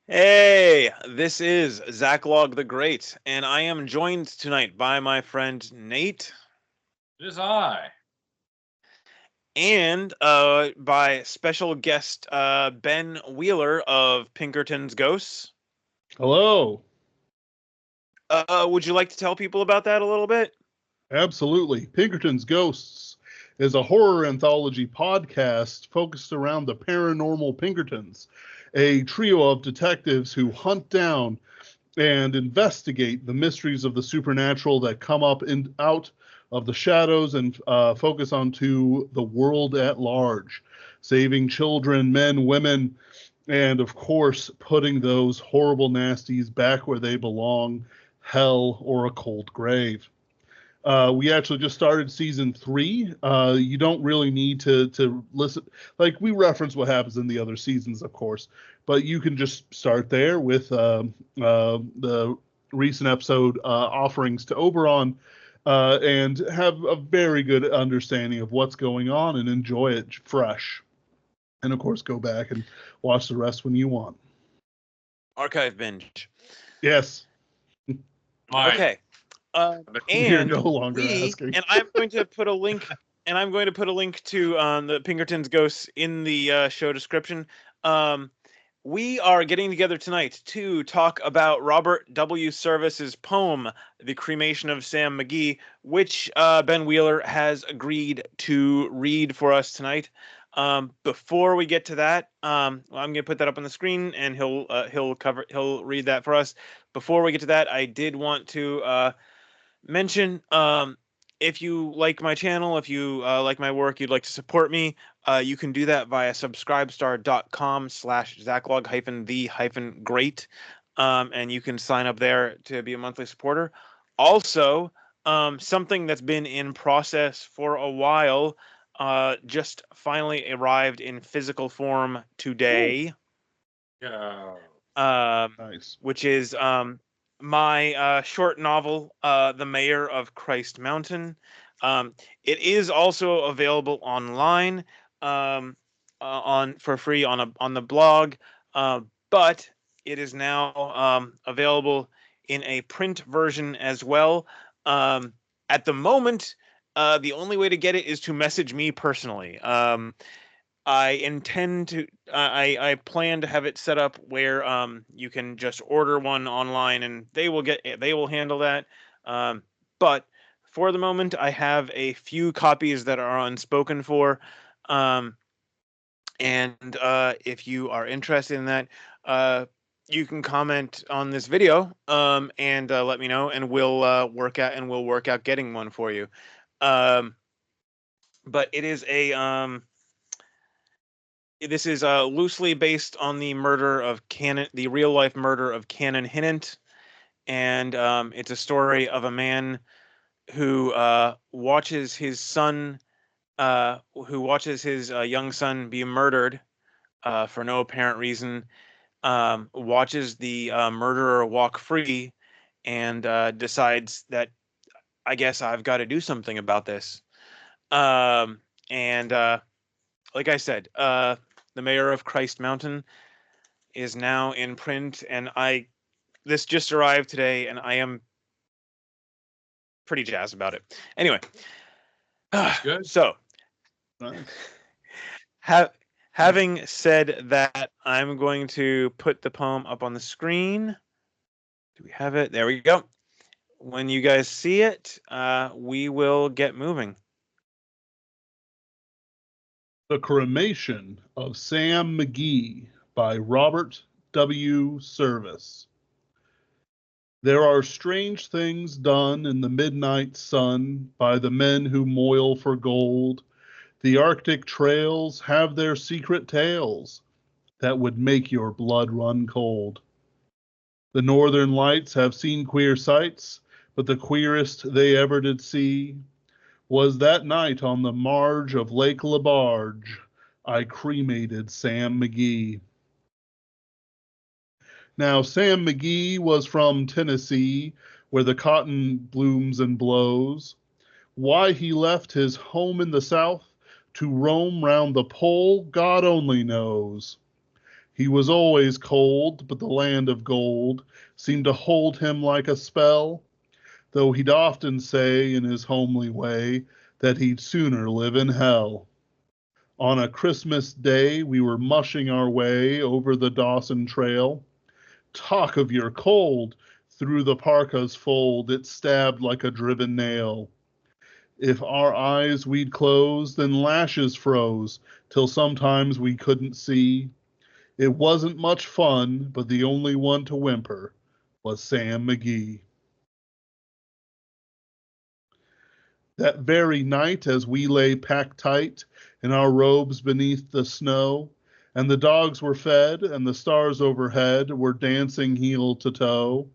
Hey, this is Zach Log the Great, and I am joined tonight by my friend Nate. It is I. And by special guest Ben Wheeler of Pinkerton's Ghosts. Hello. Would you like to tell people about that a little bit? Absolutely. Pinkerton's Ghosts is a horror anthology podcast focused around the paranormal Pinkertons, a trio of detectives who hunt down and investigate the mysteries of the supernatural that come up and out of the shadows and focus onto the world at large, saving children, men, women, and of course, putting those horrible nasties back where they belong, hell or a cold grave. We actually just started season 3. You don't really need to listen. Like, we reference what happens in the other seasons, of course, but you can just start there with the recent episode offerings to Oberon, and have a very good understanding of what's going on and enjoy it fresh. And of course, go back and watch the rest when you want. Archive binge. Yes. My Okay. You're And no longer asking. and I'm going to put a link, to the Pinkerton's Ghosts in the show description. We are getting together tonight to talk about Robert W. Service's poem, "The Cremation of Sam McGee," which Ben Wheeler has agreed to read for us tonight. Before we get to that, I'm going to put that up on the screen, and he'll read that for us. Before we get to that, I did want to mention, if you like my channel, if you like my work, you'd like to support me, you can do that via subscribestar.com/zacklog-the-great, and you can sign up there to be a monthly supporter. Also, something that's been in process for a while just finally arrived in physical form today. Nice. Which is my short novel, "The Mayor of Christ Mountain." It is also available online, on for free on the blog, but it is now available in a print version as well. At the moment, the only way to get it is to message me personally. I intend to. I plan to have it set up where you can just order one online, and they will handle that. But for the moment, I have a few copies that are unspoken for, um, and if you are interested in that, you can comment on this video, and let me know, and we'll work out getting one for you. Um, but it is a this is loosely based on the real life murder of Canon Hinnant, and it's a story of a man who watches his young son be murdered for no apparent reason. Watches the murderer walk free, and decides that, I guess I've got to do something about this. And Like I said, the Mayor of Christ Mountain is now in print, and this just arrived today, and I am pretty jazzed about it. Anyway, That's good. so Nice. having said that, I'm going to put the poem up on the screen. Do we have it? There we go. When you guys see it, we will get moving. The Cremation of Sam McGee by Robert W. Service. There are strange things done in the midnight sun by the men who moil for gold. The Arctic trails have their secret tales that would make your blood run cold. The Northern Lights have seen queer sights, but the queerest they ever did see was that night on the marge of Lake Labarge, I cremated Sam McGee. Now, Sam McGee was from Tennessee, where the cotton blooms and blows. Why he left his home in the South to roam round the pole, God only knows. He was always cold, but the land of gold seemed to hold him like a spell, though he'd often say in his homely way that he'd sooner live in hell. On a Christmas day, we were mushing our way over the Dawson Trail. Talk of your cold! Through the parka's fold, it stabbed like a driven nail. If our eyes we'd close, then lashes froze, till sometimes we couldn't see. It wasn't much fun, but the only one to whimper was Sam McGee. That very night, as we lay packed tight in our robes beneath the snow, and the dogs were fed, and the stars overhead were dancing heel to toe,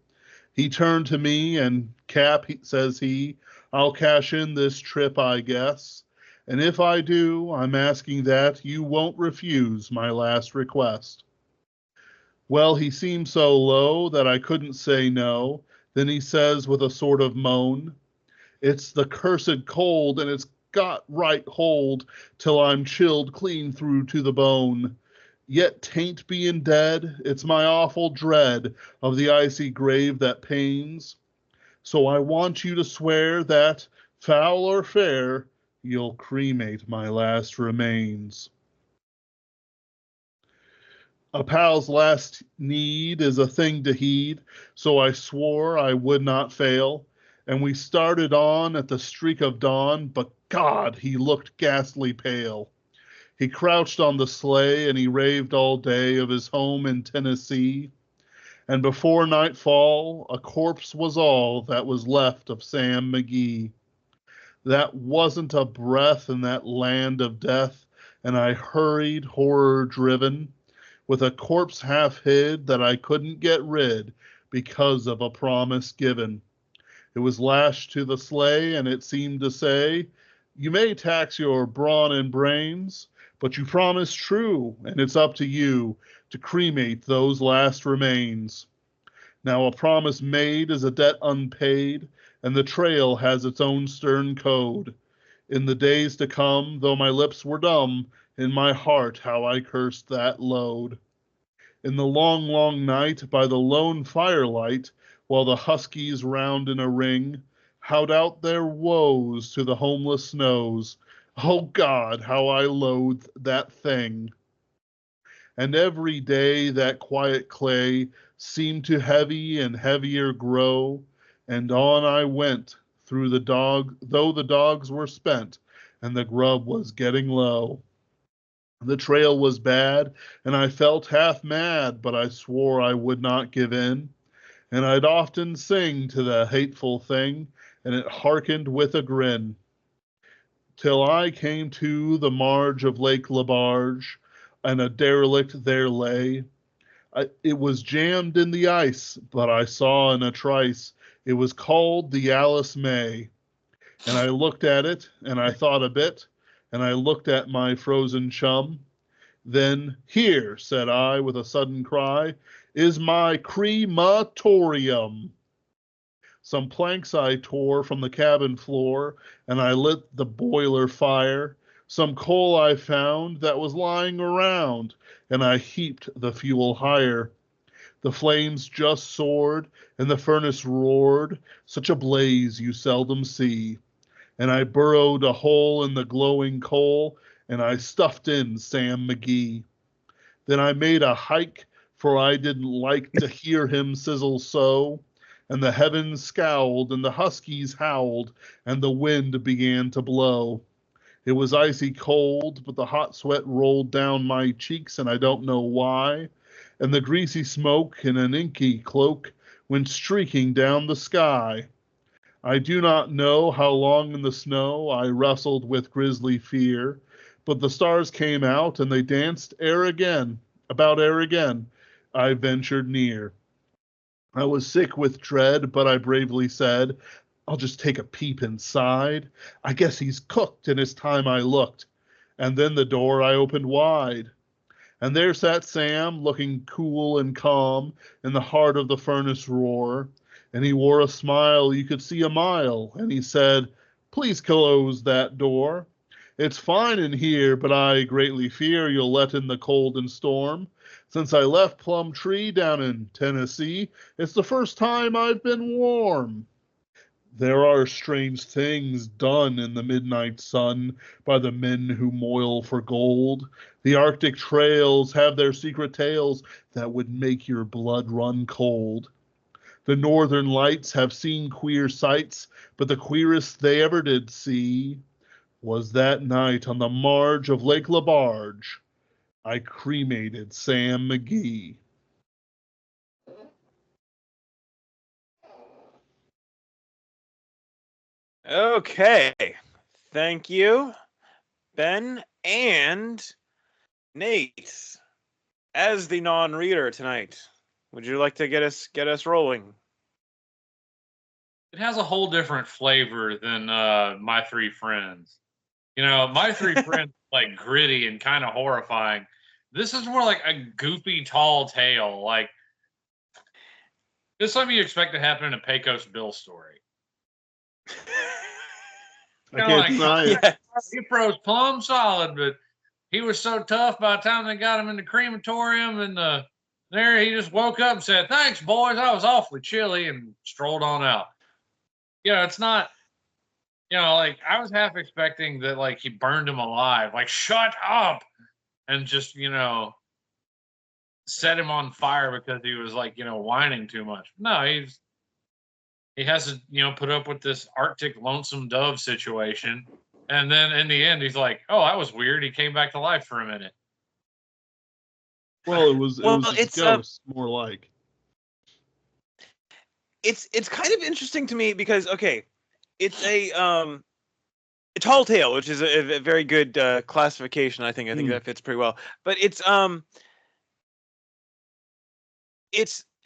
he turned to me and, Cap, says he, I'll cash in this trip, I guess. And if I do, I'm asking that you won't refuse my last request. Well, he seemed so low that I couldn't say no. Then he says with a sort of moan, it's the cursed cold, and it's got right hold till I'm chilled clean through to the bone. Yet tain't being dead, it's my awful dread of the icy grave that pains. So I want you to swear that, foul or fair, you'll cremate my last remains. A pal's last need is a thing to heed, so I swore I would not fail, and we started on at the streak of dawn, but God, he looked ghastly pale. He crouched on the sleigh, and he raved all day of his home in Tennessee, and before nightfall, a corpse was all that was left of Sam McGee. That wasn't a breath in that land of death, and I hurried, horror-driven, with a corpse half hid that I couldn't get rid because of a promise given. It was lashed to the sleigh, and it seemed to say, you may tax your brawn and brains, but you promised true, and it's up to you to cremate those last remains. Now a promise made is a debt unpaid, and the trail has its own stern code. In the days to come, though my lips were dumb, in my heart how I cursed that load. In the long, long night, by the lone firelight, while the huskies round in a ring howled out their woes to the homeless snows, oh God, how I loathed that thing. And every day that quiet clay seemed to heavy and heavier grow, and on I went through though the dogs were spent and the grub was getting low. The trail was bad, and I felt half mad, but I swore I would not give in. And I'd often sing to the hateful thing, and it hearkened with a grin. Till I came to the marge of Lake Labarge, and a derelict there lay. It was jammed in the ice, but I saw in a trice it was called the Alice May. And I looked at it, and I thought a bit, and I looked at my frozen chum. Then, here, said I with a sudden cry, is my crematorium. Some planks I tore from the cabin floor, and I lit the boiler fire. Some coal I found that was lying around, and I heaped the fuel higher. The flames just soared, and the furnace roared, such a blaze you seldom see. And I burrowed a hole in the glowing coal, and I stuffed in Sam McGee. Then I made a hike, for I didn't like to hear him sizzle so, and the heavens scowled, and the huskies howled, and the wind began to blow. It was icy cold, but the hot sweat rolled down my cheeks, and I don't know why, and the greasy smoke in an inky cloak went streaking down the sky. I do not know how long in the snow I wrestled with grisly fear, but the stars came out and they danced ere again I ventured near. I was sick with dread, but I bravely said, I'll just take a peep inside. I guess he's cooked, and it's time I looked. And then the door I opened wide. And there sat Sam, looking cool and calm, in the heart of the furnace roar. And he wore a smile you could see a mile, and he said, please close that door. It's fine in here, but I greatly fear you'll let in the cold and storm. Since I left Plum Tree down in Tennessee, it's the first time I've been warm. There are strange things done in the midnight sun by the men who moil for gold. The Arctic trails have their secret tales that would make your blood run cold. The northern lights have seen queer sights, but the queerest they ever did see was that night on the marge of Lake LaBarge. I cremated Sam McGee. Okay. Thank you, Ben and Nate. As the non-reader tonight, would you like to get us rolling? It has a whole different flavor than My Three Friends. You know, My Three Friends like gritty and kind of horrifying. This is more like a goofy, tall tale. Like this, something you expect to happen in a Pecos Bill story. I can't deny it. Yes. He froze plumb solid, but he was so tough by the time they got him in the crematorium and there he just woke up and said, "Thanks, boys. I was awfully chilly," and strolled on out. You know, it's not, you know, like I was half expecting that like he burned him alive, like shut up, and just, you know, set him on fire because he was like, you know, whining too much. No, he has to, you know, put up with this Arctic lonesome dove situation. And then in the end, he's like, "Oh, that was weird." He came back to life for a minute. Well, it was his it's ghost, more like. It's kind of interesting to me because okay, it's a tall tale, which is a very good classification. I think that fits pretty well. But it's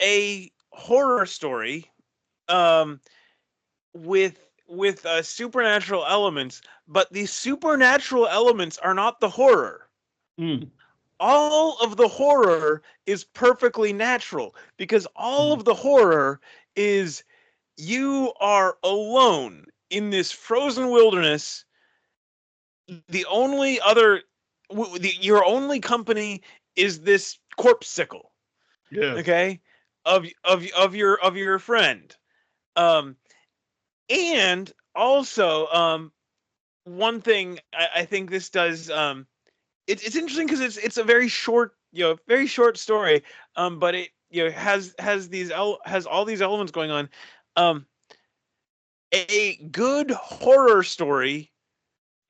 a horror story with supernatural elements, but the supernatural elements are not the horror. All of the horror is perfectly natural because all of the horror is you are alone in this frozen wilderness. The only other your only company is this corpse sickle. Yes. Okay? Of your friend. And also one thing I think this does it's interesting because it's a very short, you know, very short story, but it, you know, has all these elements going on. A good horror story,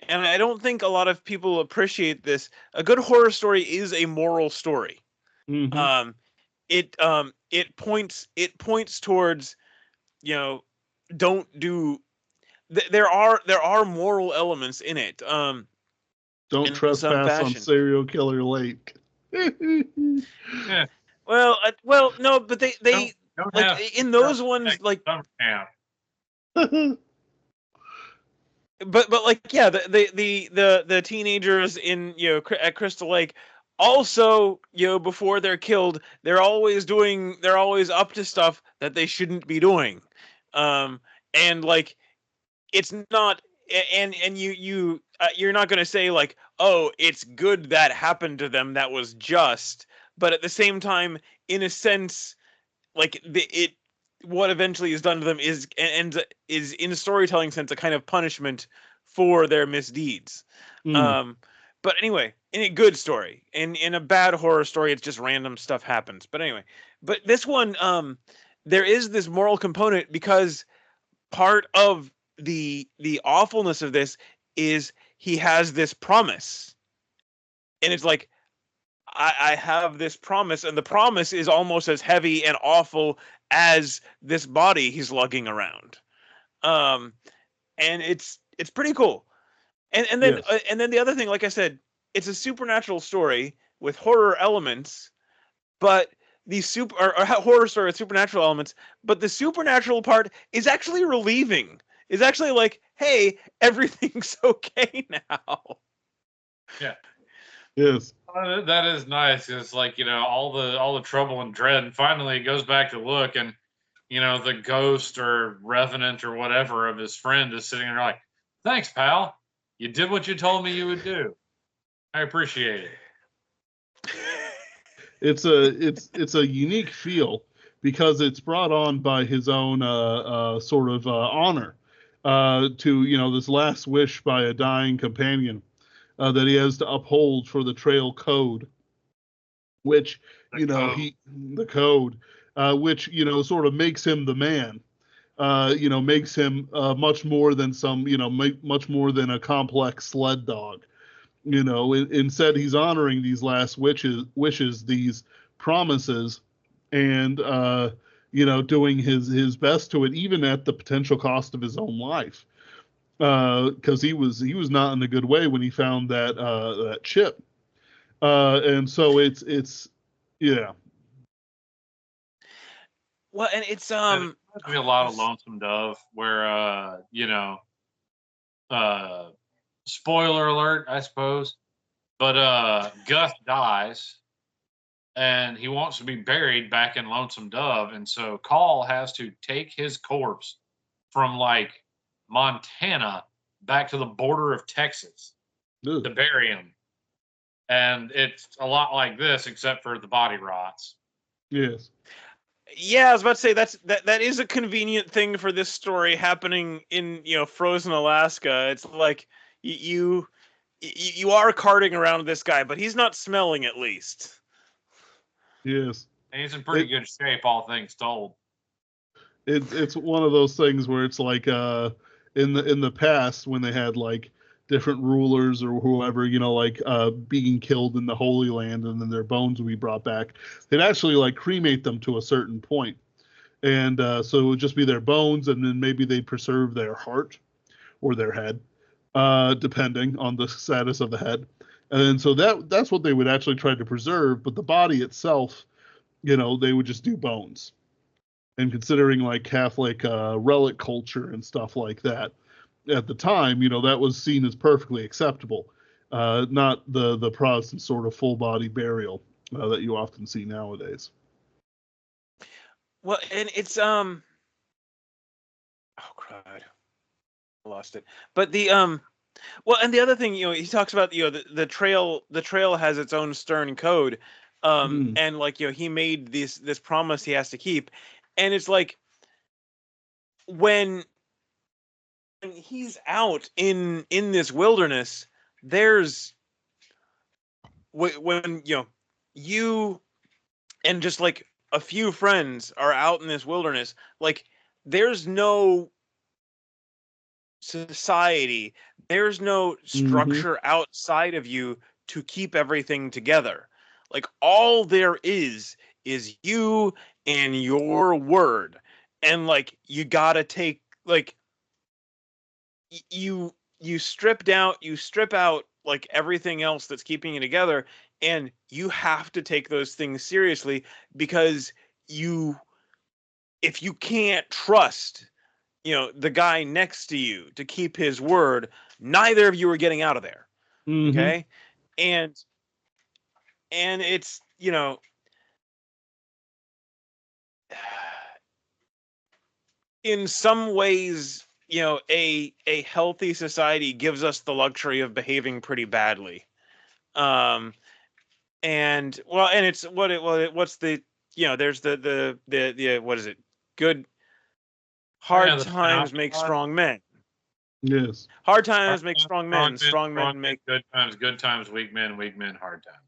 and I don't think a lot of people appreciate this. A good horror story is a moral story. Mm-hmm. It points towards, you know, don't do. There are moral elements in it. Don't in some trespass on fashion. Serial Killer Lake. Yeah. Well, no, but they Don't like have in those ones like summer camp. but like yeah, the teenagers in, you know, at Crystal Lake also, you know, before they're killed, they're always up to stuff that they shouldn't be doing. And like it's not, and you're not going to say like, "Oh, it's good that happened to them, that was just." But at the same time, in a sense, like what eventually is done to them is in a storytelling sense a kind of punishment for their misdeeds. But anyway, in a good story, in a bad horror story, it's just random stuff happens. But anyway, but this one, there is this moral component because part of the awfulness of this is he has this promise, and it's like I have this promise, and the promise is almost as heavy and awful as this body he's lugging around. And it's pretty cool. And then Yes. and then the other thing, like I said, it's a supernatural story with horror elements, but the horror story with supernatural elements, but the supernatural part is actually relieving. Is actually like, hey, everything's okay now. Yeah. Yes. That is nice. It's like, you know, all the trouble and dread, and finally he goes back to look, and you know, the ghost or revenant or whatever of his friend is sitting there like, "Thanks, pal. You did what you told me you would do. I appreciate it. It's a unique feel because it's brought on by his own sort of honor to this last wish by a dying companion that he has to uphold for the trail code, which the code, which sort of makes him the man. Makes him much more than much more than a complex sled dog. Instead he's honoring these last wishes, these promises, and doing his best to it, even at the potential cost of his own life, because he was not in a good way when he found that chip, and so it's yeah. Well, and it's There's be a lot of Lonesome Dove where spoiler alert, I suppose. But Gus dies and he wants to be buried back in Lonesome Dove. And so Call has to take his corpse from like Montana back to the border of Texas to bury him. And it's a lot like this, except for the body rots. Yes. Yeah, I was about to say that is a convenient thing for this story happening in frozen Alaska. It's like you are carting around this guy, but he's not smelling, at least. Yes. And he's in pretty good shape, all things told. It's one of those things where it's like in the past when they had like different rulers or whoever, being killed in the Holy Land, and then their bones would be brought back. They'd actually like cremate them to a certain point. And so it would just be their bones, and then maybe they'd preserve their heart or their head, depending on the status of the head. And so that's what they would actually try to preserve. But the body itself, they would just do bones. And considering like Catholic relic culture and stuff like that, at the time, that was seen as perfectly acceptable, not the Protestant sort of full body burial that you often see nowadays. Well, and it's oh crud, I lost it. But the well, and the other thing, he talks about the trail has its own stern code, and like he made this promise he has to keep, and it's like when he's out in this wilderness, there's when you and just like a few friends are out in this wilderness, like there's no society, there's no structure outside of you to keep everything together. Like all there is you and your word, and like you gotta take like you strip out like everything else that's keeping you together, and you have to take those things seriously, because if you can't trust the guy next to you to keep his word, neither of you are getting out of there. Okay. And it's in some ways, a healthy society gives us the luxury of behaving pretty badly. And it's what's the there's the what is it? Good hard times make strong men. Yes. Hard times make strong men. Strong men make good times. Good times, weak men. Weak men, hard times.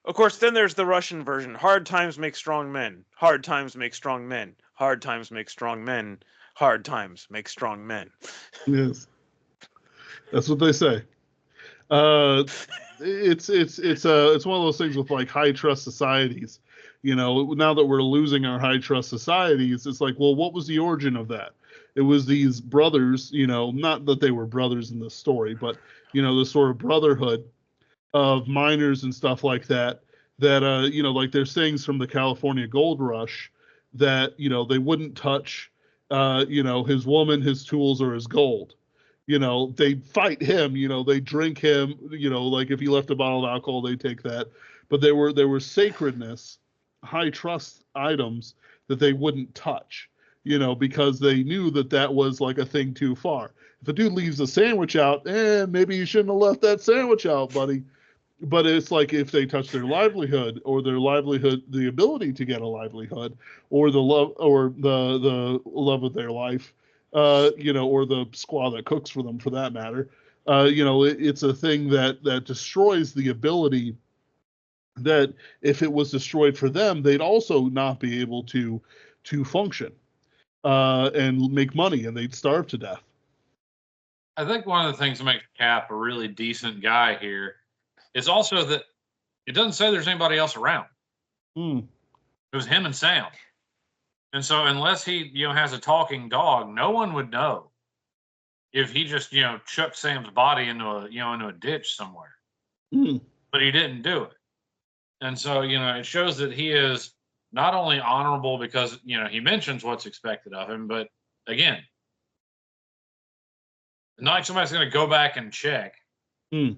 Of course, then there's the Russian version. Hard times make strong men. Hard times make strong men. Hard times make strong men. Hard times make strong men. Yes. That's what they say. It's one of those things with like high trust societies. Now that we're losing our high trust societies, it's like, well, what was the origin of that? It was these brothers, not that they were brothers in the story, but this sort of brotherhood of miners and stuff like that, like there's things from the California gold rush that, they wouldn't touch, his woman, his tools, or his gold. They'd fight him, they drink him, like if he left a bottle of alcohol, they take that. But there were sacredness, high trust items that they wouldn't touch. because they knew that was like a thing too far. If a dude leaves a sandwich out, maybe you shouldn't have left that sandwich out, buddy. But it's like if they touch their livelihood, or the ability to get a livelihood, or the love, or the love of their life, or the squaw that cooks for them, for that matter, it's a thing that destroys the ability. That if it was destroyed for them, they'd also not be able to function and make money, and they'd starve to death. I think one of the things that makes Cap a really decent guy here is also that it doesn't say there's anybody else around. It was him and Sam. And so unless he, has a talking dog, no one would know if he just, chucked Sam's body into a ditch somewhere. But he didn't do it. And so, it shows that he is not only honorable because, he mentions what's expected of him, but again, not like somebody's going to go back and check. They're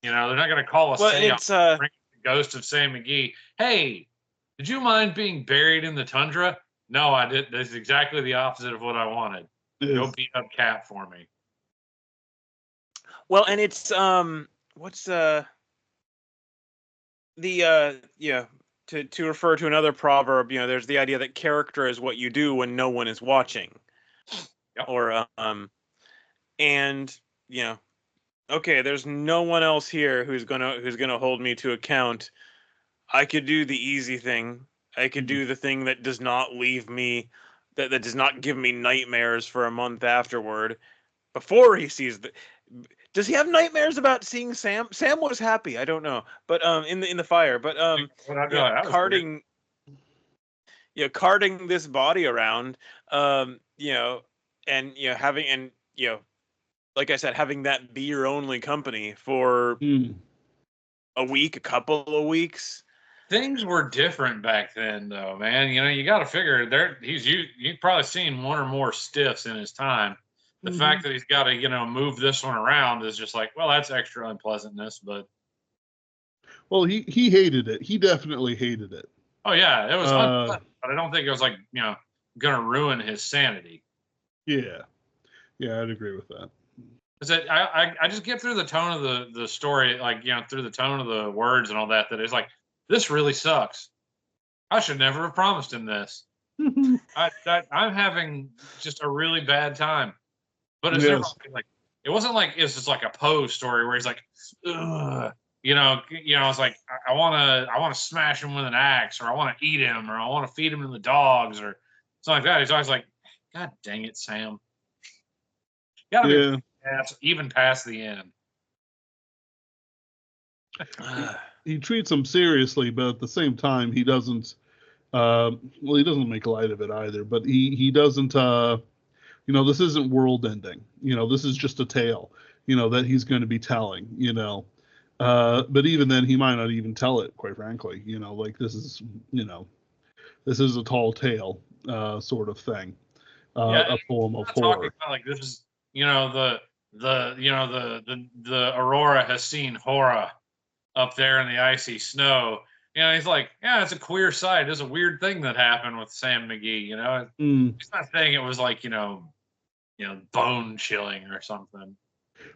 not going to call a seance, bring the ghost of Sam McGee. Hey, did you mind being buried in the tundra? No, I didn't. That's exactly the opposite of what I wanted. Go beat up Cap for me. Well, and it's what's to refer to another proverb, there's the idea that character is what you do when no one is watching. Yep. Or and okay, there's no one else here who's gonna hold me to account. I could do the easy thing. I could do the thing that does not leave me, that does not give me nightmares for a month afterward. Before he sees the, does he have nightmares about seeing Sam? Sam was happy. I don't know, but in the fire. But carting, carting this body around, and having like I said, having that be your only company for a week, a couple of weeks. Things were different back then, though, man. You got to figure he's probably seen one or more stiffs in his time. The fact that he's got to, move this one around is just like, well, that's extra unpleasantness. But well, he hated it. He definitely hated it. Oh yeah, it was unpleasant, but I don't think it was like gonna ruin his sanity. Yeah, I'd agree with that. Is that I just get through the tone of the story, like through the tone of the words and all that it's like, this really sucks. I should never have promised him this. I'm having just a really bad time. But it's never like, it wasn't like it's just like a Poe story where he's like, ugh. It's like I want to smash him with an axe, or I want to eat him, or I want to feed him to the dogs, or something like that. He's always like, God dang it, Sam. You gotta be even past the end. He treats him seriously, but at the same time, he doesn't. He doesn't make light of it either. But he doesn't. This isn't world ending. This is just a tale. That he's going to be telling. But even then, he might not even tell it. Quite frankly, like this is. This is a tall tale, sort of thing. A poem of horror. Like this is, the Aurora has seen horror up there in the icy snow. He's like, yeah, it's a queer sight. It's a weird thing that happened with Sam McGee. He's not saying it was like, bone chilling or something.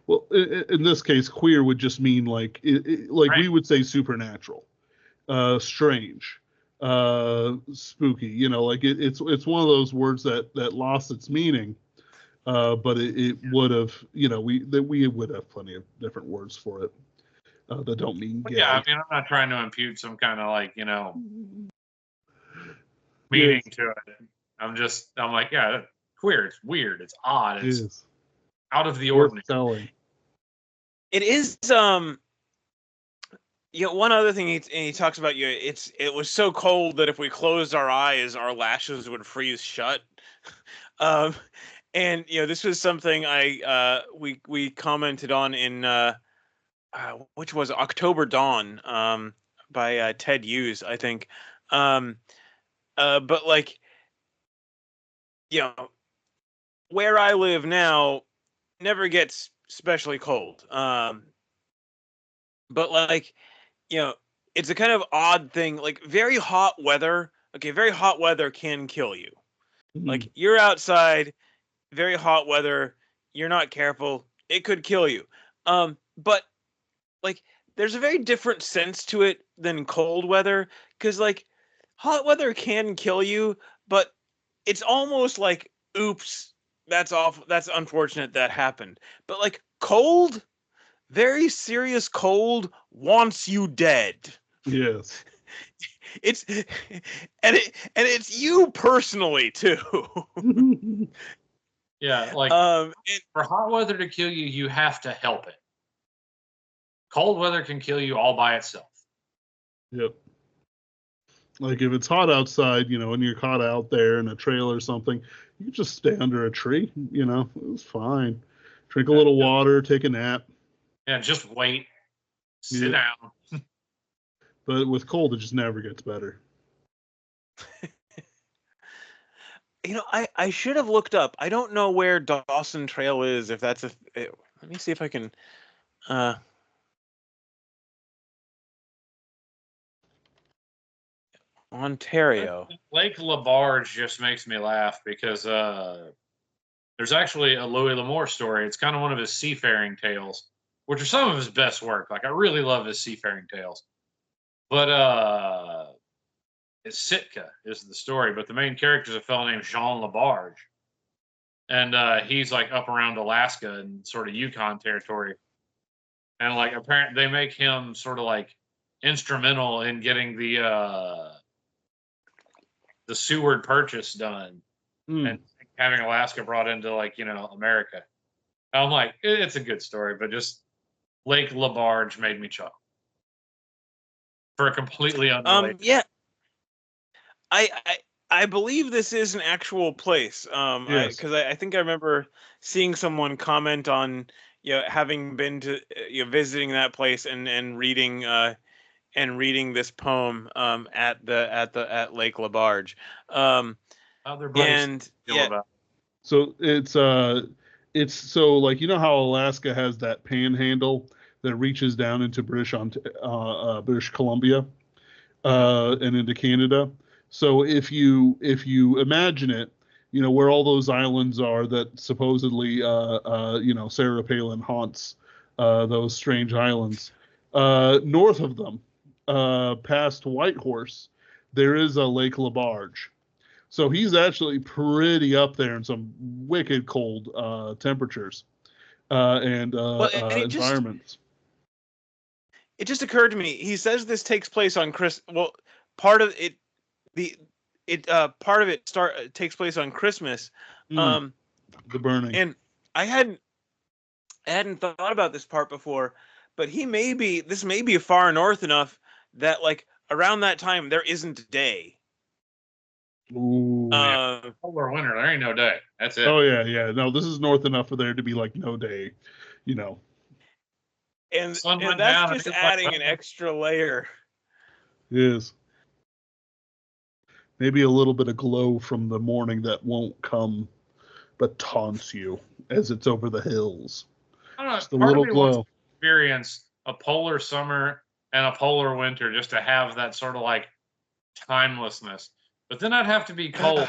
Well, in this case, queer would just mean like right. We would say supernatural, strange, spooky. It's one of those words that lost its meaning. But it would have, we would have plenty of different words for it that don't mean gay. Yeah, I mean, I'm not trying to impute some kind of like, meaning to it. I'm like, yeah, queer. It's weird. It's odd. It's out of the ordinary. It is. One other thing he talks about, it was so cold that if we closed our eyes, our lashes would freeze shut. And this was something we commented on in which was October Dawn by Ted Hughes, I think. But like, where I live now never gets especially cold. But like, it's a kind of odd thing. Like very hot weather. Okay, very hot weather can kill you. Like, you're outside, very hot weather, you're not careful, it could kill you. But like, there's a very different sense to it than cold weather, because like hot weather can kill you, but it's almost like, oops, that's awful, that's unfortunate that happened. But like cold, very serious cold wants you dead. Yes. It's and it's you personally too. Yeah, like for hot weather to kill you, you have to help it. Cold weather can kill you all by itself. Yep. Like if it's hot outside, and you're caught out there in a trail or something, you can just stay under a tree, it's fine. Drink a little water, take a nap. Yeah, just wait. Sit down. But with cold, it just never gets better. I should have looked up. I don't know where Dawson Trail is, if that's let me see if I can Ontario. Lake Labarge just makes me laugh because there's actually a Louis L'Amour story. It's kind of one of his seafaring tales, which are some of his best work. Like, I really love his seafaring tales. But it's Sitka is the story, but the main character is a fellow named Jean Labarge. And he's like up around Alaska and sort of Yukon territory. And like apparently they make him sort of like instrumental in getting the Seward Purchase done and having Alaska brought into like, America. I'm like, it's a good story, but just Lake Labarge made me chuckle for a completely unrelated. Yeah. I believe this is an actual place. Yes. Because I think I remember seeing someone comment on having been to visiting that place and reading this poem at Lake Labarge. And yeah. So it's so like how Alaska has that panhandle that reaches down into British Columbia and into Canada. So if you imagine it, where all those islands are that supposedly Sarah Palin haunts, those strange islands, north of them, past Whitehorse, there is a Lake Labarge. So he's actually pretty up there in some wicked cold temperatures and environments. It just occurred to me. He says this takes place on part of it. Part of it takes place on Christmas. The burning. And I hadn't thought about this part before, but this may be far north enough that like around that time there isn't a day. Ooh. Polar winter, there ain't no day. That's it. Oh yeah. No, this is north enough for there to be like no day, And that's just adding an extra layer. Yes. Maybe a little bit of glow from the morning that won't come, but taunts you as it's over the hills. I don't know. Just a little glow. Experience a polar summer and a polar winter just to have that sort of like timelessness. But then I'd have to be cold.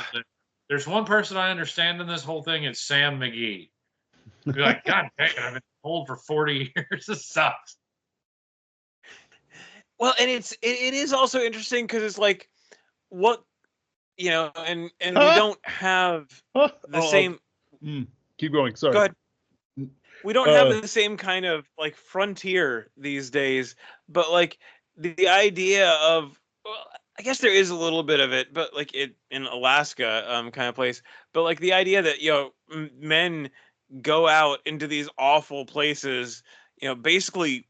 There's one person I understand in this whole thing. It's Sam McGee. Be like, God dang it, I've been cold for 40 years. This sucks. Well, and it is also interesting because it's like what and we don't have the same. Keep going. Sorry. Go ahead. We don't have the same kind of like frontier these days, but like the idea of, well, I guess there is a little bit of it, but like it in Alaska kind of place, but like the idea that men go out into these awful places, basically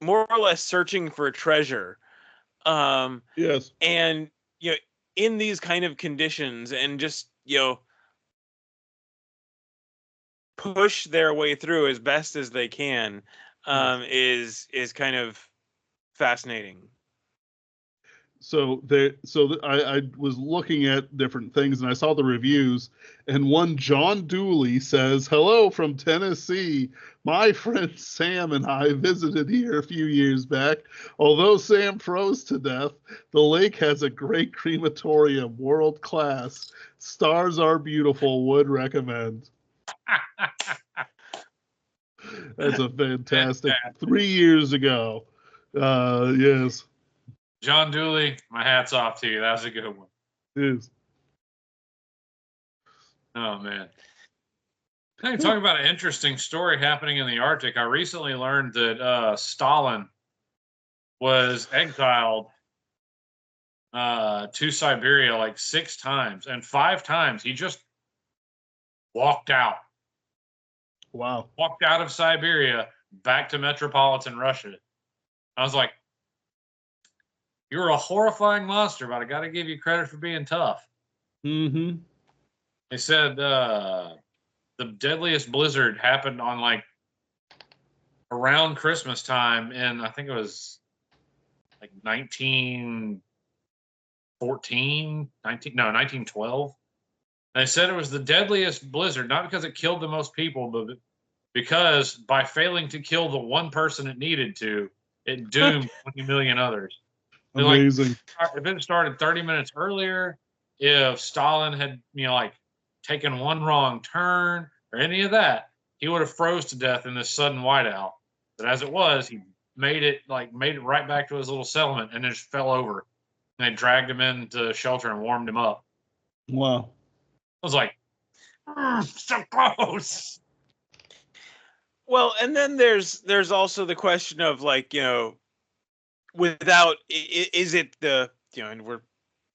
more or less searching for treasure. Yes. And in these kind of conditions and just push their way through as best as they can is kind of fascinating. I was looking at different things and I saw the reviews, and one John Dooley says, "Hello from Tennessee. My friend Sam and I visited here a few years back. Although Sam froze to death, the lake has a great crematorium, world class. Stars are beautiful. Would recommend." That's a fantastic. 3 years ago. Yes. John Dooley, my hat's off to you. That was a good one. It is. Oh, man. Hey, talk about an interesting story happening in the Arctic. I recently learned that Stalin was exiled to Siberia like 6 times, and 5 times he just walked out. Wow. Walked out of Siberia back to metropolitan Russia. I was like, you're a horrifying monster, but I got to give you credit for being tough. Mm-hmm. They said the deadliest blizzard happened on like around Christmas time in, I think it was like 1912. They said it was the deadliest blizzard, not because it killed the most people, but because by failing to kill the one person it needed to, it doomed 20 million others. They're amazing. Like, if it started 30 minutes earlier, if Stalin had, like taken one wrong turn or any of that, he would have froze to death in this sudden whiteout. But as it was, he made it right back to his little settlement and then just fell over. And they dragged him into shelter and warmed him up. Wow. I was like, so close. Well, and then there's also the question of like, without is it the and we're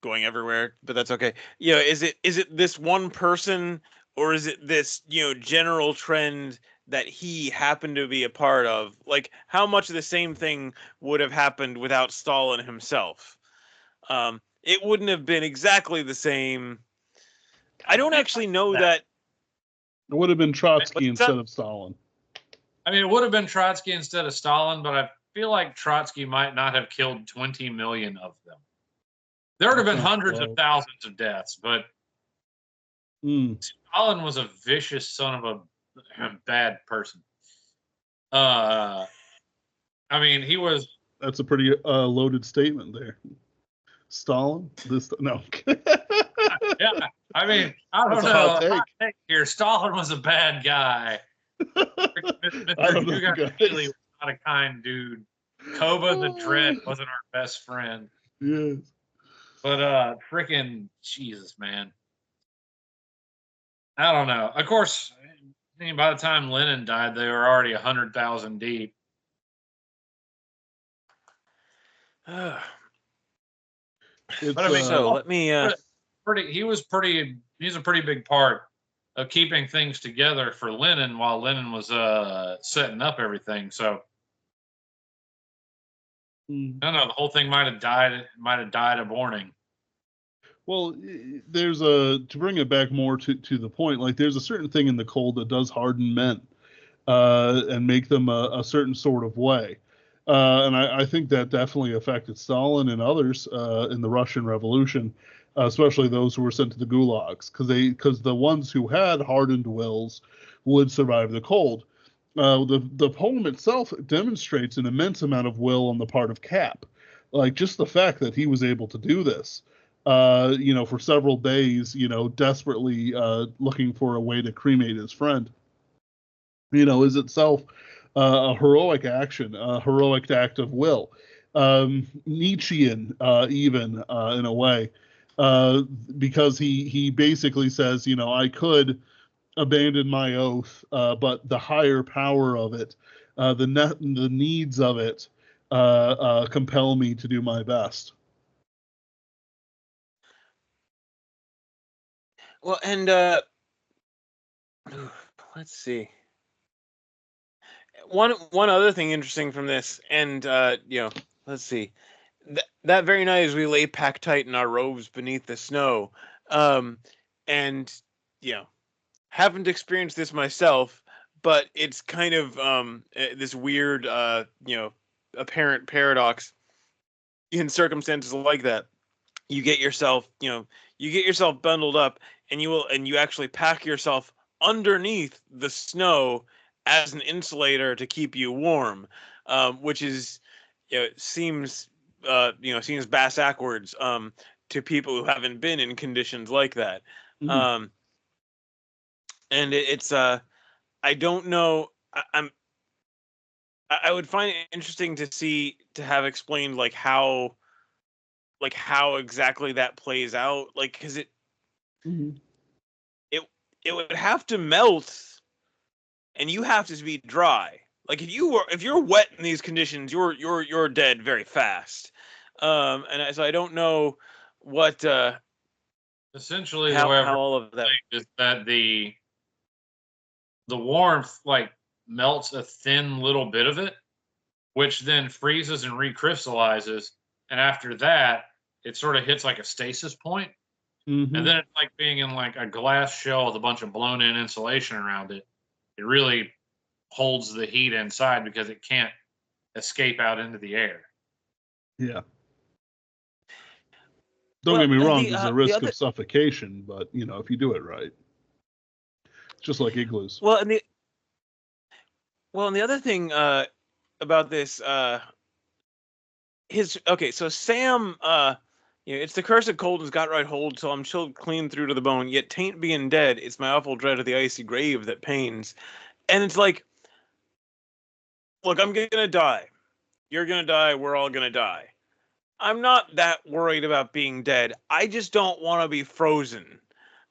going everywhere, but that's okay. Is it this one person, or is it this general trend that he happened to be a part of? Like, how much of the same thing would have happened without Stalin himself? It wouldn't have been exactly the same. I don't actually know that. It would have been Trotsky instead of Stalin. I mean, it would have been Trotsky instead of Stalin, but I feel like Trotsky might not have killed 20 million of them. There would have been hundreds of thousands of deaths, but Stalin was a vicious son of a bad person. I mean, he was. That's a pretty loaded statement there. Stalin? No. Yeah, I mean, I don't know. Hot take here. Stalin was a bad guy. Mr. Healy was not a kind dude. Koba the Dread wasn't our best friend. Yes. But freaking Jesus, man. I don't know. Of course, I mean, by the time Lenin died, they were already 100,000 deep. But I mean, so let me. He's a pretty big part of keeping things together for Lenin while Lenin was setting up everything. So I don't know. The whole thing might have died of mourning. Well, there's to bring it back more to the point, like there's a certain thing in the cold that does harden men and make them a certain sort of way. And I think that definitely affected Stalin and others in the Russian Revolution, especially those who were sent to the gulags, because the ones who had hardened wills would survive the cold. The poem itself demonstrates an immense amount of will on the part of Cap, like just the fact that he was able to do this, for several days, desperately looking for a way to cremate his friend, is itself a heroic action, a heroic act of will, Nietzschean even in a way, because he basically says, I could abandon my oath, but the higher power of it, the needs of it, compel me to do my best. Well, and let's see. One other thing interesting from this, and let's see. That very night as we lay packed tight in our robes beneath the snow, and haven't experienced this myself, but it's kind of this weird apparent paradox. in circumstances like that, you get yourself, bundled up, and you actually pack yourself underneath the snow as an insulator to keep you warm, which is, seems bass backwards to people who haven't been in conditions like that. And it's I don't know. I would find it interesting to have explained how exactly that plays out, because it would have to melt, and you have to be dry. Like if you're wet in these conditions, you're dead very fast. And so I don't know what essentially how the way I've all of that is that the warmth melts a thin little bit of it, which then freezes and recrystallizes, and after that it sort of hits like a stasis point. And then it's like being in like a glass shell with a bunch of blown in insulation around it. It really holds the heat inside because it can't escape out into the air. Yeah. Don't get me wrong, there's a risk of suffocation, but if you do it right. Just like igloos. Well, and the other thing about this, so Sam, it's the curse of cold has got right hold, so I'm chilled clean through to the bone, yet tain't being dead, it's my awful dread of the icy grave that pains. And it's like, look, I'm gonna die. You're gonna die, we're all gonna die. I'm not that worried about being dead. I just don't want to be frozen.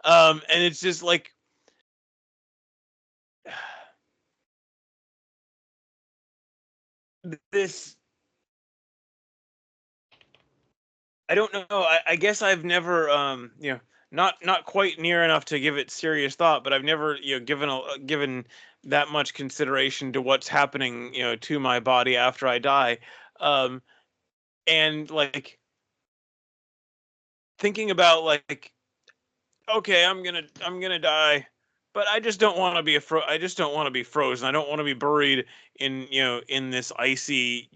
And it's just like, this, I don't know. I guess I've never, not quite near enough to give it serious thought, but I've never, given that much consideration to what's happening, to my body after I die. And like thinking about okay, I'm gonna die, but I just don't want to be I just don't want to be frozen. I don't want to be buried in in this icy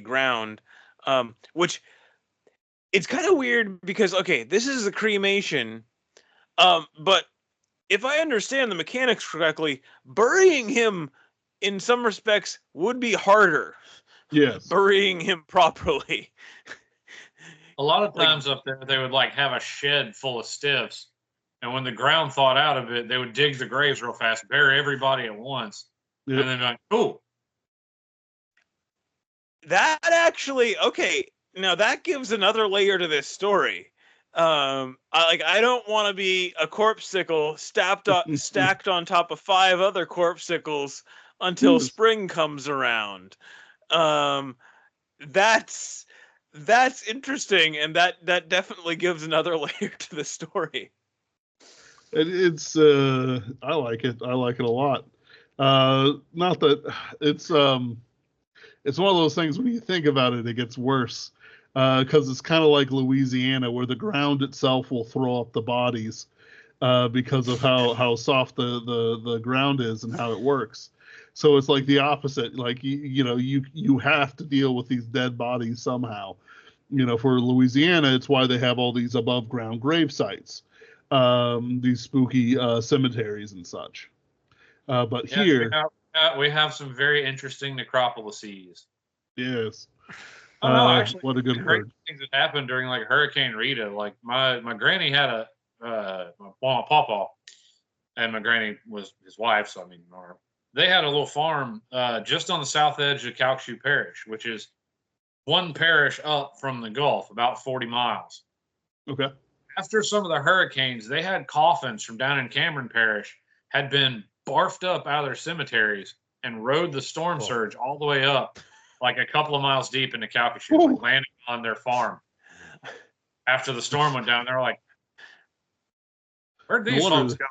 ground, which it's kind of weird because okay, this is a cremation, but if I understand the mechanics correctly, burying him in some respects would be harder. Yes, burying him properly. A lot of times up there, they would have a shed full of stiffs, and when the ground thawed out of it, they would dig the graves real fast, bury everybody at once, and then be like, "Oh, that actually okay." Now that gives another layer to this story. I don't want to be a corpse-sicle stacked on top of 5 other corpse-sicles until spring comes around. That's interesting, and that definitely gives another layer to the story. It's I like it. I like it a lot. Not that it's one of those things when you think about it, it gets worse. Because it's kind of like Louisiana, where the ground itself will throw up the bodies because of how soft the ground is and how it works. So it's like the opposite. Like you have to deal with these dead bodies somehow. For Louisiana, it's why they have all these above ground grave sites, these spooky cemeteries and such. But yeah, here we have some very interesting necropolises. Yes. Oh no! Actually, what a good word. Things that happened during Hurricane Rita. Like my granny had my pawpaw, and my granny was his wife. So they had a little farm just on the south edge of Calcasieu Parish, which is one parish up from the Gulf, about 40 miles. Okay. After some of the hurricanes, they had coffins from down in Cameron Parish had been barfed up out of their cemeteries and rode the storm surge all the way up. A couple of miles deep into Calcasieu, landing on their farm. After the storm went down, they were like, "Where'd these folks come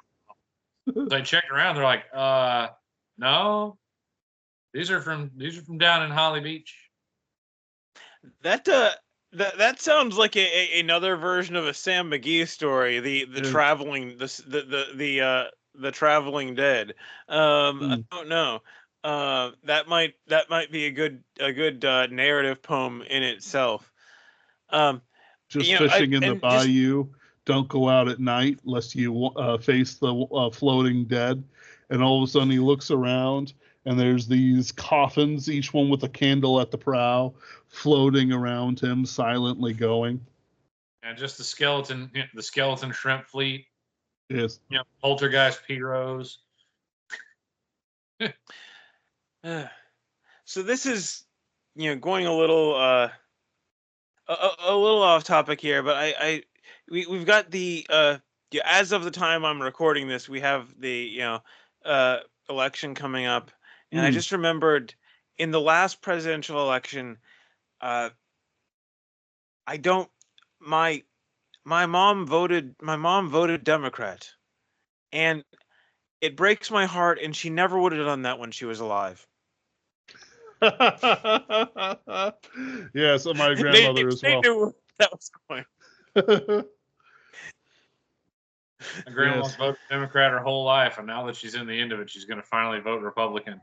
from?" They checked around. They're like, "No, these are from down in Holly Beach." That sounds like another version of a Sam McGee story. The traveling the traveling dead. I don't know. That might be a good narrative poem in itself. Um, Just fishing in the and just bayou. Don't go out at night lest you face the floating dead. And all of a sudden he looks around and there's these coffins, each one with a candle at the prow, floating around him, silently going. And just the skeleton shrimp fleet. Yes. Poltergeist Piros. So this is, going a little a little off topic here, but we've got the as of the time I'm recording this, we have the election coming up, and I just remembered in the last presidential election, I don't my my mom voted Democrat, and it breaks my heart, and she never would have done that when she was alive. Yes, my grandmother as well. They knew where that was going. My grandma's voted Democrat her whole life, and now that she's in the end of it, she's going to finally vote Republican.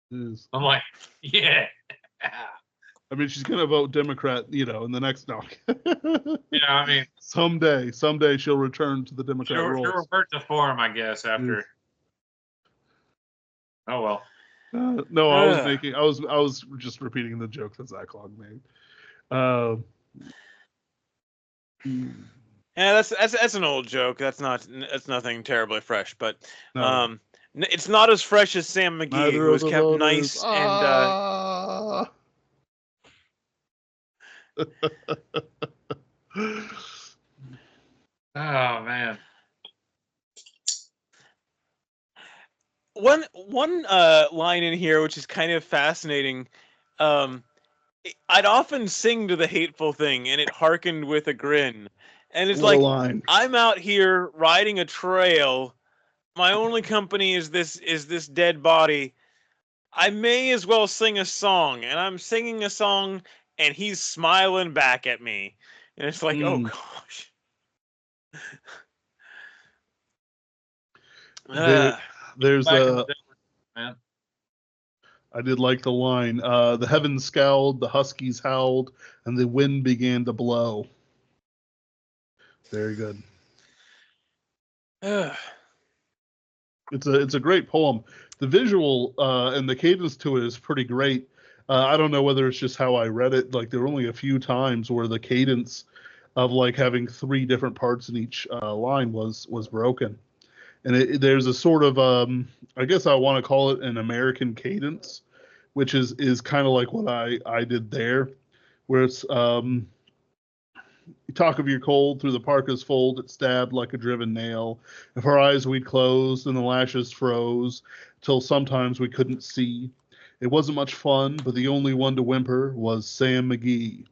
Yes. I'm like, yeah. I mean, she's going to vote Democrat, in the next knock. Yeah, I mean, someday she'll return to the Democrat roles. She'll revert to form, I guess, after. Yes. Oh well. No, I was just repeating the joke that Zach Log made. Yeah, that's an old joke. That's nothing terribly fresh, but it's not as fresh as Sam McGee, who was kept nice and. Oh man. One line in here which is kind of fascinating. I'd often sing to the hateful thing, and it hearkened with a grin. And it's like, I'm out here riding a trail. My only company is this dead body. I may as well sing a song, and I'm singing a song, and he's smiling back at me. And it's like, oh gosh. There's a man. I did like the line. The heavens scowled, the huskies howled, and the wind began to blow. Very good. It's a great poem. The visual and the cadence to it is pretty great. I don't know whether it's just how I read it. Like, there were only a few times where the cadence of like having three different parts in each line was broken. And there's a sort of, I guess I want to call it an American cadence, which is kind of like what I did there, where it's, you talk of your cold through the parka's fold, it stabbed like a driven nail. If our eyes we'd closed and the lashes froze, till sometimes we couldn't see. It wasn't much fun, but the only one to whimper was Sam McGee.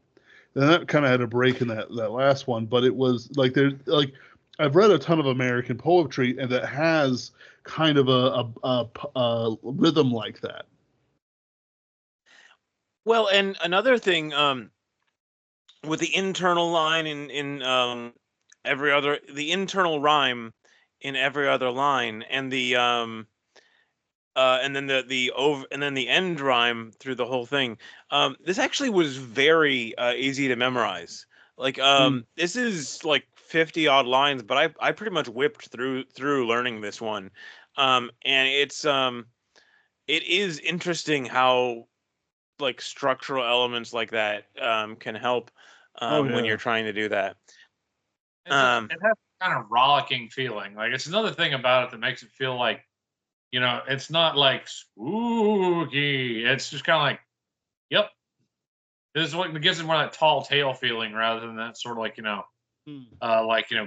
And that kind of had a break in that last one, but it was like I've read a ton of American poetry, and that has kind of a rhythm like that. Well, and another thing, with the internal line in every other, the internal rhyme in every other line, and the and then the end rhyme through the whole thing. This actually was very easy to memorize. Like, this is like 50 odd lines, but I pretty much whipped through learning this one. And it is interesting how like structural elements like that can help when you're trying to do that. It has a kind of rollicking feeling. Like, it's another thing about it that makes it feel like, it's not like spooky. It's just kind of like, yep. This is what gives it more that tall tale feeling rather than that sort of like,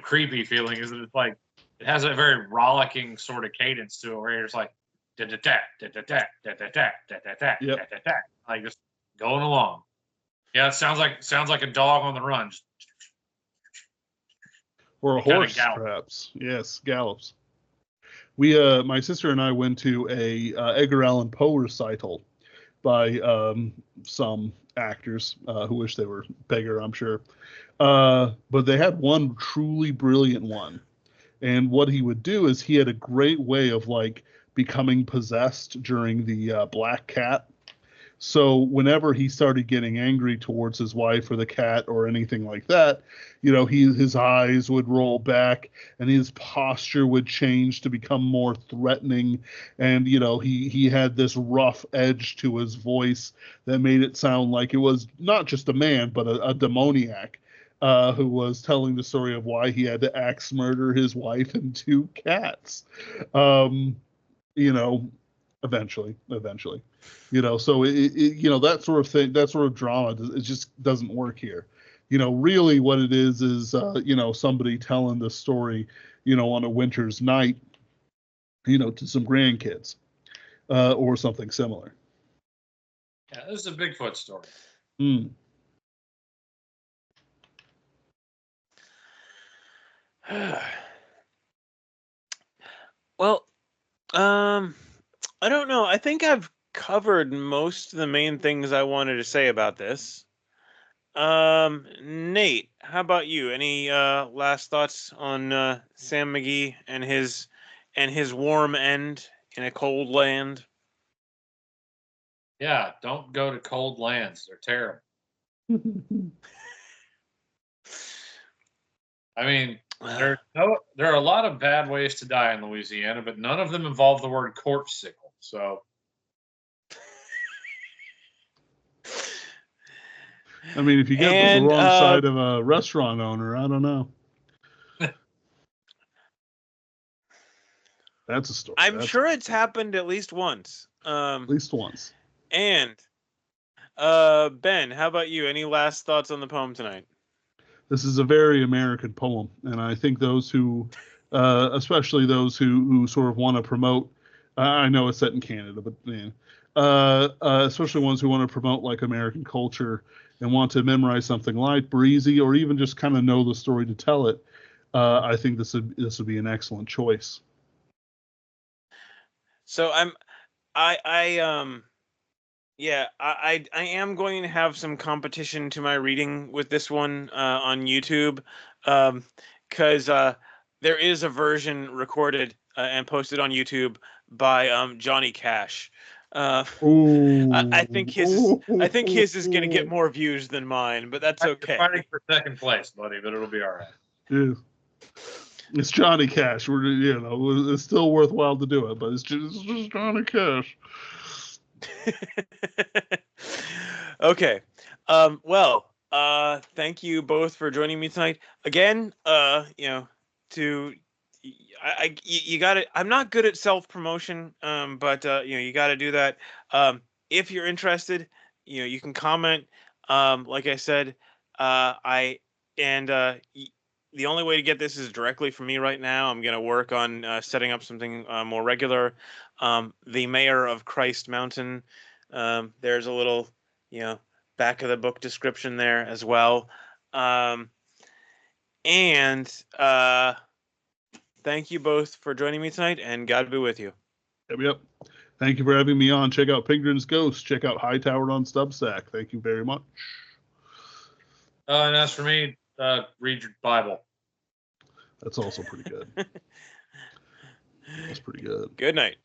creepy feeling. Is that it's like, it has a very rollicking sort of cadence to it where you're just like, like just going along. Yeah, it sounds like a dog on the run. Or a horse, perhaps. Yes, gallops. We, my sister and I went to a Edgar Allan Poe recital by some actors who wish they were bigger, I'm sure. But they had one truly brilliant one. And what he would do is he had a great way of like becoming possessed during the Black Cat. So whenever he started getting angry towards his wife or the cat or anything like that, his eyes would roll back and his posture would change to become more threatening. And, he had this rough edge to his voice that made it sound like it was not just a man, but a demoniac who was telling the story of why he had to axe murder his wife and 2 cats. Eventually. So that sort of thing, that sort of drama, it just doesn't work here. Really what it is somebody telling the story, on a winter's night, to some grandkids, or something similar. Yeah, this is a Bigfoot story. Well, I don't know. I think I've covered most of the main things I wanted to say about this. Nate, how about you? Any last thoughts on Sam McGee and his warm end in a cold land? Yeah, don't go to cold lands. They're terrible. I mean, there are a lot of bad ways to die in Louisiana, but none of them involve the word corpsicle. So, I mean, if you get on the wrong side of a restaurant owner, I don't know. That's a story. I'm sure it's happened at least once. At least once. And Ben, how about you? Any last thoughts on the poem tonight? This is a very American poem, and I think those who, especially those who sort of want to promote, I know it's set in Canada, but man, especially ones who want to promote like American culture and want to memorize something light, breezy, or even just kind of know the story to tell it, I think this would be an excellent choice. So I am going to have some competition to my reading with this one on YouTube, because there is a version recorded and posted on YouTube by Johnny Cash. I think his is going to get more views than mine, but that's okay. You're fighting for second place, buddy, but it'll be all right. Yeah. It's Johnny Cash. It's still worthwhile to do it, but it's just Johnny Cash. Okay. Thank you both for joining me tonight. Again, you got to, I'm not good at self-promotion, but you got to do that. If you're interested, you can comment. Like I said, the only way to get this is directly from me right now. I'm going to work on setting up something more regular. The Mayor of Christ Mountain. There's a little, back of the book description there as well. Thank you both for joining me tonight, and God be with you. Yep. Thank you for having me on. Check out Pinkerton's Ghost. Check out Hightowered on Substack. Thank you very much. And as for me, read your Bible. That's also pretty good. That's pretty good. Good night.